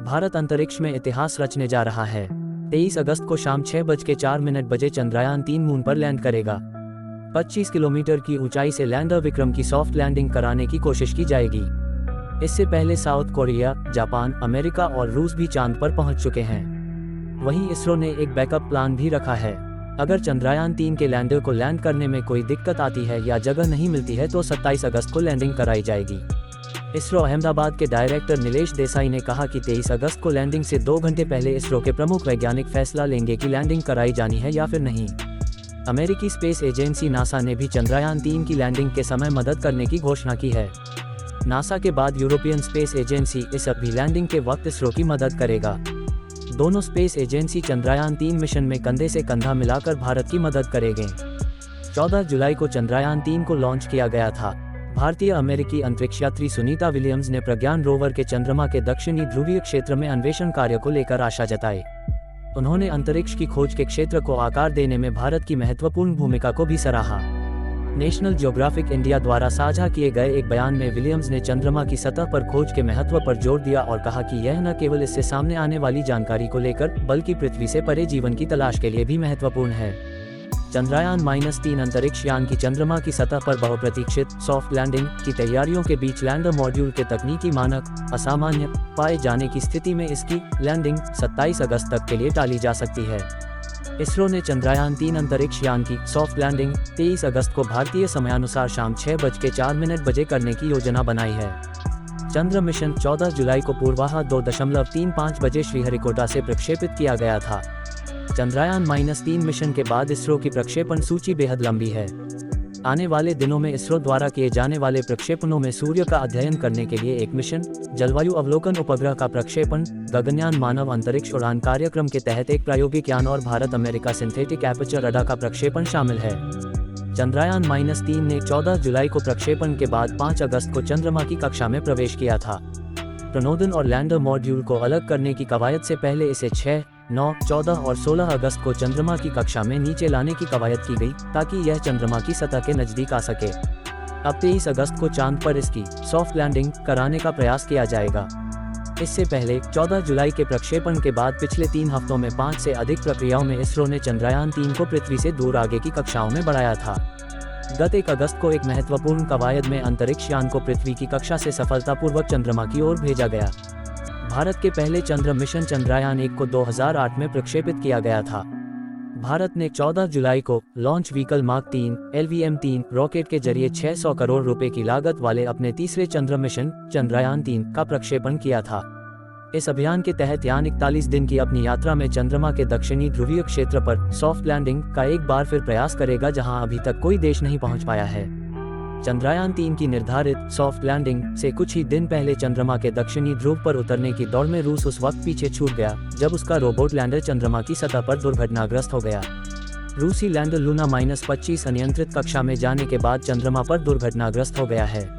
भारत अंतरिक्ष में इतिहास रचने जा रहा है। 23 अगस्त को शाम 6:04 चंद्रयान 3 मून पर लैंड करेगा। 25 किलोमीटर की ऊंचाई से लैंडर विक्रम की सॉफ्ट लैंडिंग कराने की कोशिश की जाएगी। इससे पहले साउथ कोरिया, जापान, अमेरिका और रूस भी चांद पर पहुंच चुके हैं। वहीं इसरो ने एक बैकअप प्लान भी रखा है। अगर चंद्रयान 3 के लैंडर को लैंड करने में कोई दिक्कत आती है या जगह नहीं मिलती है तो 27 अगस्त को लैंडिंग कराई जाएगी। इसरो अहमदाबाद के डायरेक्टर नीलेश देसाई ने कहा कि 23 अगस्त को लैंडिंग से 2 घंटे पहले इसरो के प्रमुख वैज्ञानिक फैसला लेंगे कि लैंडिंग कराई जानी है या फिर नहीं। अमेरिकी स्पेस एजेंसी नासा ने भी चंद्रयान 3 की लैंडिंग के समय मदद करने की घोषणा की है। नासा के बाद यूरोपियन स्पेस एजेंसी इस भी लैंडिंग के वक्त इसरो की मदद करेगा। दोनों स्पेस एजेंसी चंद्रयान 3 मिशन में कंधे से कंधा मिलाकर भारत की मदद करेंगे। 14 जुलाई को चंद्रयान 3 को लॉन्च किया गया था। भारतीय अमेरिकी अंतरिक्ष यात्री सुनीता विलियम्स ने प्रज्ञान रोवर के चंद्रमा के दक्षिणी ध्रुवीय क्षेत्र में अन्वेषण कार्य को लेकर आशा जताई। उन्होंने अंतरिक्ष की खोज के क्षेत्र को आकार देने में भारत की महत्वपूर्ण भूमिका को भी सराहा। नेशनल ज्योग्राफिक इंडिया द्वारा साझा किए गए एक बयान में विलियम्स ने चंद्रमा की सतह पर खोज के महत्व पर जोर दिया और कहा कि यह न केवल इससे सामने आने वाली जानकारी को लेकर बल्कि पृथ्वी से परे जीवन की तलाश के लिए भी महत्वपूर्ण है। चंद्रयान-3 अंतरिक्ष यान की चंद्रमा की सतह पर बहुप्रतीक्षित सॉफ्ट लैंडिंग की तैयारियों के बीच लैंडर मॉड्यूल के तकनीकी मानक असामान्य पाए जाने की स्थिति में इसकी लैंडिंग 27 अगस्त तक के लिए टाली जा सकती है। इसरो ने चंद्रयान 3 अंतरिक्ष यान की सॉफ्ट लैंडिंग 23 अगस्त को भारतीय समयानुसार शाम 6:04 करने की योजना बनाई है। चंद्र मिशन 14 जुलाई को पूर्वाह 2:35 बजे श्रीहरिकोटा से प्रक्षेपित किया गया था। चंद्रयान-3 मिशन के बाद इसरो की प्रक्षेपण सूची बेहद लंबी है। आने वाले दिनों में इसरो द्वारा किए जाने वाले प्रक्षेपणों में सूर्य का अध्ययन करने के लिए एक मिशन, जलवायु अवलोकन उपग्रह का प्रक्षेपण, गगनयान मानव अंतरिक्ष उड़ान कार्यक्रम के तहत एक प्रायोगिक यान और Bharat America synthetic aperture radar का प्रक्षेपण शामिल है। चंद्रयान-3 ने 14 जुलाई को प्रक्षेपण के बाद 5 अगस्त को चंद्रमा की कक्षा में प्रवेश किया था। प्रणोदन और लैंडर मॉड्यूल को अलग करने की कवायद से पहले इसे 6, 9, 14 और 16 अगस्त को चंद्रमा की कक्षा में नीचे लाने की कवायद की गई ताकि यह चंद्रमा की सतह के नजदीक आ सके। अब 23 अगस्त को चांद पर इसकी सॉफ्ट लैंडिंग कराने का प्रयास किया जाएगा। इससे पहले 14 जुलाई के प्रक्षेपण के बाद पिछले 3 हफ्तों में 5 से अधिक प्रक्रियाओं में इसरो ने चंद्रयान 3 को पृथ्वी से दूर आगे की कक्षाओं में बढ़ाया था। गत 1 अगस्त को एक महत्वपूर्ण कवायद में अंतरिक्ष यान को पृथ्वी की कक्षा से सफलतापूर्वक चंद्रमा की ओर भेजा गया। भारत के पहले चंद्र मिशन चंद्रयान 1 को 2008 में प्रक्षेपित किया गया था। भारत ने 14 जुलाई को launch vehicle mark 3 LVM-3 rocket के जरिए 600 करोड़ रुपए की लागत वाले अपने तीसरे चंद्र मिशन चंद्रयान 3 का प्रक्षेपण किया था। इस अभियान के तहत यान 41 दिन की अपनी यात्रा में चंद्रमा के दक्षिणी ध्रुवीय क्षेत्र पर सॉफ्ट लैंडिंग का एक बार फिर प्रयास करेगा जहां अभी तक कोई देश नहीं पहुंच पाया है। चंद्रयान 3 की निर्धारित सॉफ्ट लैंडिंग से कुछ ही दिन पहले चंद्रमा के दक्षिणी ध्रुव पर उतरने की दौड़ में रूस उस वक्त पीछे छूट गया जब उसका रोबोट लैंडर चंद्रमा की सतह पर दुर्घटनाग्रस्त हो गया। रूसी लैंडर लूना -25 अनियंत्रित कक्षा में जाने के बाद चंद्रमा पर दुर्घटनाग्रस्त हो गया है।